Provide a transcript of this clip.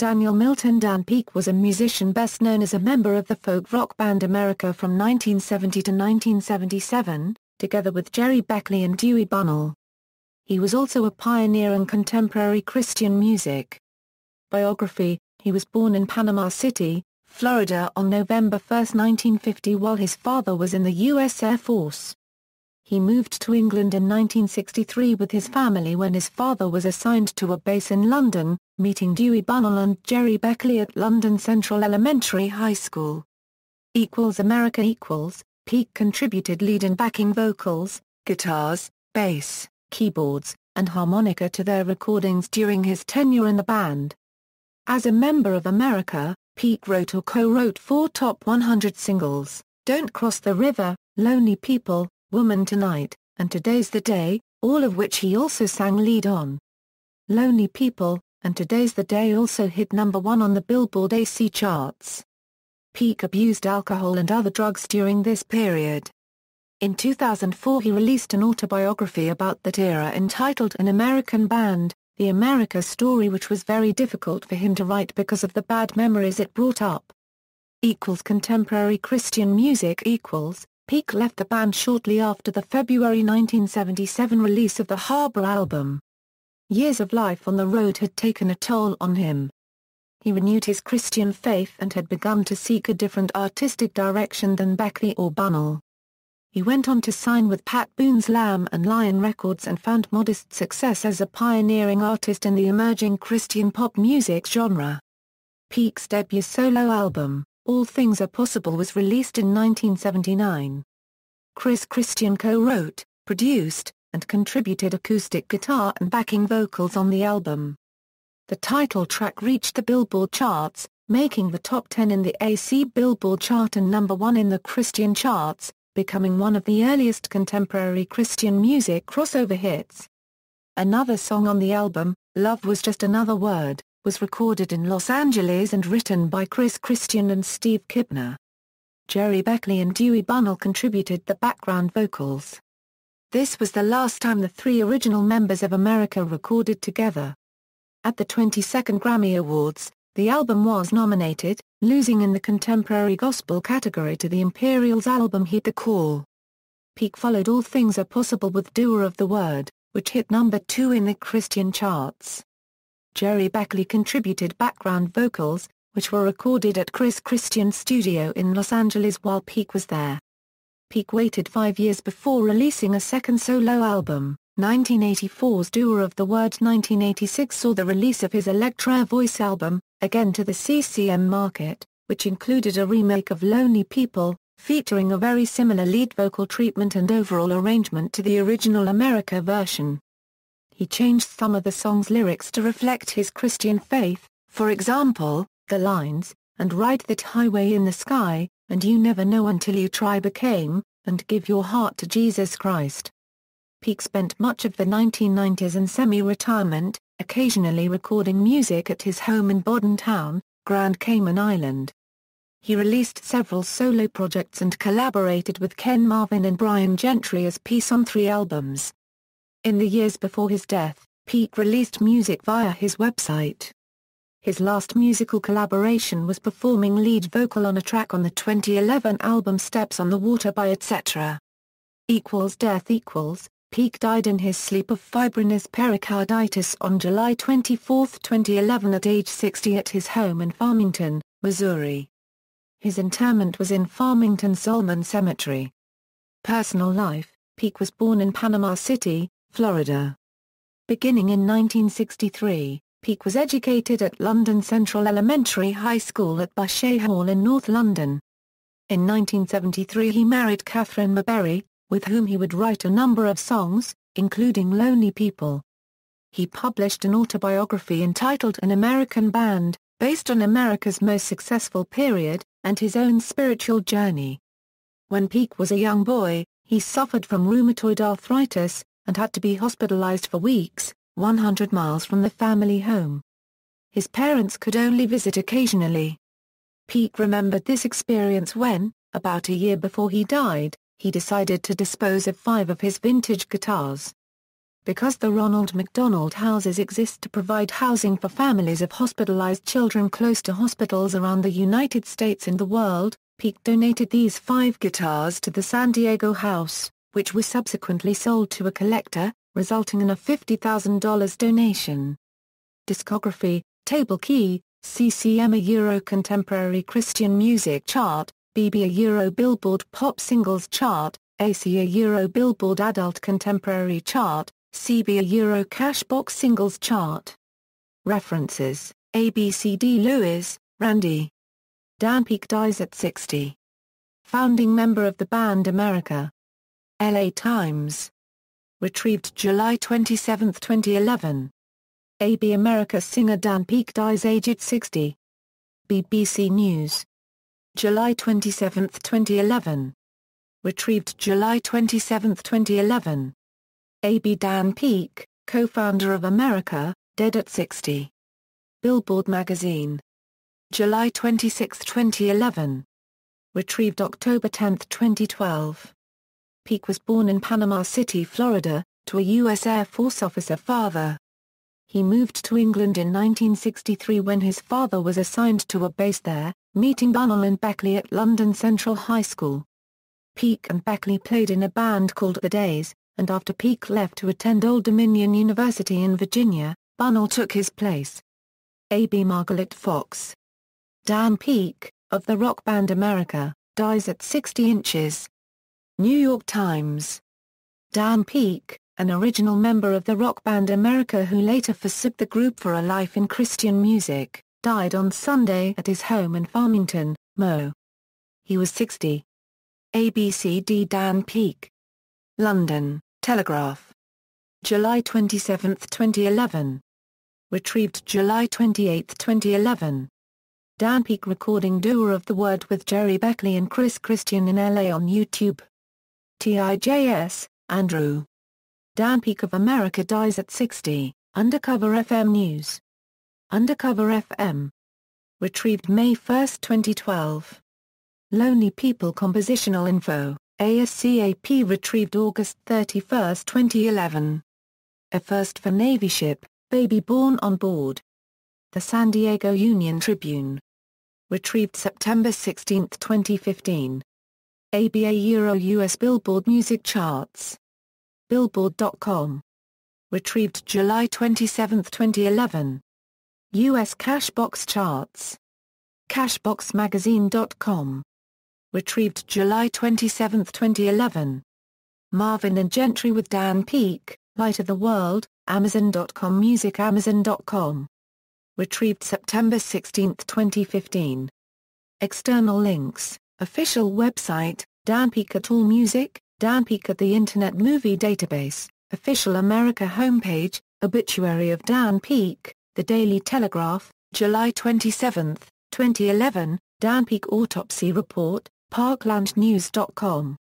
Daniel Milton Dan Peek was a musician best known as a member of the folk rock band America from 1970 to 1977, together with Gerry Beckley and Dewey Bunnell. He was also a pioneer in contemporary Christian music. Biography: he was born in Panama City, Florida on November 1, 1950 while his father was in the U.S. Air Force. He moved to England in 1963 with his family when his father was assigned to a base in London, meeting Dewey Bunnell and Gerry Beckley at London Central Elementary High School. America Peek contributed lead and backing vocals, guitars, bass, keyboards, and harmonica to their recordings during his tenure in the band. As a member of America, Peek wrote or co-wrote 4 top 100 singles, Don't Cross the River, Lonely People, Woman Tonight, and Today's the Day, all of which he also sang lead on. Lonely People and Today's the Day also hit #1 on the Billboard AC charts. Peek abused alcohol and other drugs during this period. In 2004 he released an autobiography about that era entitled An American Band, The America Story, which was very difficult for him to write because of the bad memories it brought up. Contemporary Christian music Peek left the band shortly after the February 1977 release of the Harbor album. Years of life on the road had taken a toll on him. He renewed his Christian faith and had begun to seek a different artistic direction than Beckley or Bunnell. He went on to sign with Pat Boone's Lamb and Lion Records and found modest success as a pioneering artist in the emerging Christian pop music genre. Peek's debut solo album, All Things Are Possible, was released in 1979. Chris Christian co-wrote, produced, and contributed acoustic guitar and backing vocals on the album. The title track reached the Billboard charts, making the top 10 in the AC Billboard chart and #1 in the Christian charts, becoming one of the earliest contemporary Christian music crossover hits. Another song on the album, Love Was Just Another Word, was recorded in Los Angeles and written by Chris Christian and Steve Kipner. Gerry Beckley and Dewey Bunnell contributed the background vocals. This was the last time the 3 original members of America recorded together. At the 22nd Grammy Awards, the album was nominated, losing in the contemporary gospel category to the Imperials' album Heed the Call. Peek followed All Things Are Possible with Doer of the Word, which hit #2 in the Christian charts. Gerry Beckley contributed background vocals, which were recorded at Chris Christian's studio in Los Angeles while Peek was there. Peek waited 5 years before releasing a second solo album. 1984's Doer of the Word. 1986 saw the release of his Electra Voice album, again to the CCM market, which included a remake of Lonely People, featuring a very similar lead vocal treatment and overall arrangement to the original America version. He changed some of the song's lyrics to reflect his Christian faith, for example, the lines, "And ride that highway in the sky, and you never know until you try" became, "And give your heart to Jesus Christ." Peek spent much of the 1990s in semi-retirement, occasionally recording music at his home in Bodden Town, Grand Cayman Island. He released several solo projects and collaborated with Ken Marvin and Brian Gentry as Peace on 3 albums. In the years before his death, Peek released music via his website. His last musical collaboration was performing lead vocal on a track on the 2011 album Steps on the Water by Etc. Death Peek died in his sleep of fibrinous pericarditis on July 24, 2011 at age 60 at his home in Farmington, Missouri. His interment was in Farmington's Zolman Cemetery. Personal life: Peek was born in Panama City, Florida. Beginning in 1963, Peek was educated at London Central Elementary High School at Bushay Hall in North London. In 1973 he married Catherine Marberry, with whom he would write a number of songs, including Lonely People. He published an autobiography entitled An American Band, based on America's most successful period, and his own spiritual journey. When Peek was a young boy, he suffered from rheumatoid arthritis, and had to be hospitalized for weeks, 100 miles from the family home. His parents could only visit occasionally. Peek remembered this experience when, about a year before he died, he decided to dispose of 5 of his vintage guitars. Because the Ronald McDonald Houses exist to provide housing for families of hospitalized children close to hospitals around the United States and the world, Peake donated these 5 guitars to the San Diego House, which were subsequently sold to a collector, resulting in a $50,000 donation. Discography, Table Key, CCM a Euro Contemporary Christian Music Chart, BB a Euro Billboard Pop Singles Chart, AC a Euro Billboard Adult Contemporary Chart, CB a Euro Cashbox Singles Chart. References, ABCD Lewis, Randy. Dan Peake dies at 60. Founding member of the band America. LA Times. Retrieved July 27, 2011. AB America singer Dan Peake dies aged 60. BBC News. July 27, 2011. Retrieved July 27, 2011. AB Dan Peake, co-founder of America, dead at 60. Billboard magazine. July 26, 2011. Retrieved October 10, 2012. Peake was born in Panama City, Florida, to a U.S. Air Force officer father. He moved to England in 1963 when his father was assigned to a base there, meeting Bunnell and Beckley at London Central High School. Peake and Beckley played in a band called The Days, and after Peake left to attend Old Dominion University in Virginia, Bunnell took his place. A.B. Margaret Fox. Dan Peake, of the rock band America, dies at 60 inches. New York Times. Dan Peake, an original member of the rock band America who later forsook the group for a life in Christian music, died on Sunday at his home in Farmington, Mo. He was 60. ABCD Dan Peake. London, Telegraph. July 27, 2011. Retrieved July 28, 2011. Dan Peake recording Doer of the Word with Gerry Beckley and Chris Christian in LA on YouTube. TIJS, Andrew. Dan Peake of America dies at 60, Undercover FM News. Undercover FM. Retrieved May 1, 2012. Lonely People Compositional Info, ASCAP retrieved August 31, 2011. A First for Navy Ship, Baby Born on Board. The San Diego Union Tribune. Retrieved September 16, 2015. ABA Euro US Billboard Music Charts. Billboard.com. Retrieved July 27, 2011. US Cashbox Charts. Cashboxmagazine.com. Retrieved July 27, 2011. Marvin and Gentry with Dan Peake, Light of the World, Amazon.com. Music Amazon.com. Retrieved September 16, 2015. External links. Official website, Dan Peake at AllMusic, Dan Peake at the Internet Movie Database, Official America homepage, Obituary of Dan Peake, The Daily Telegraph, July 27, 2011, Dan Peake Autopsy Report, parklandnews.com.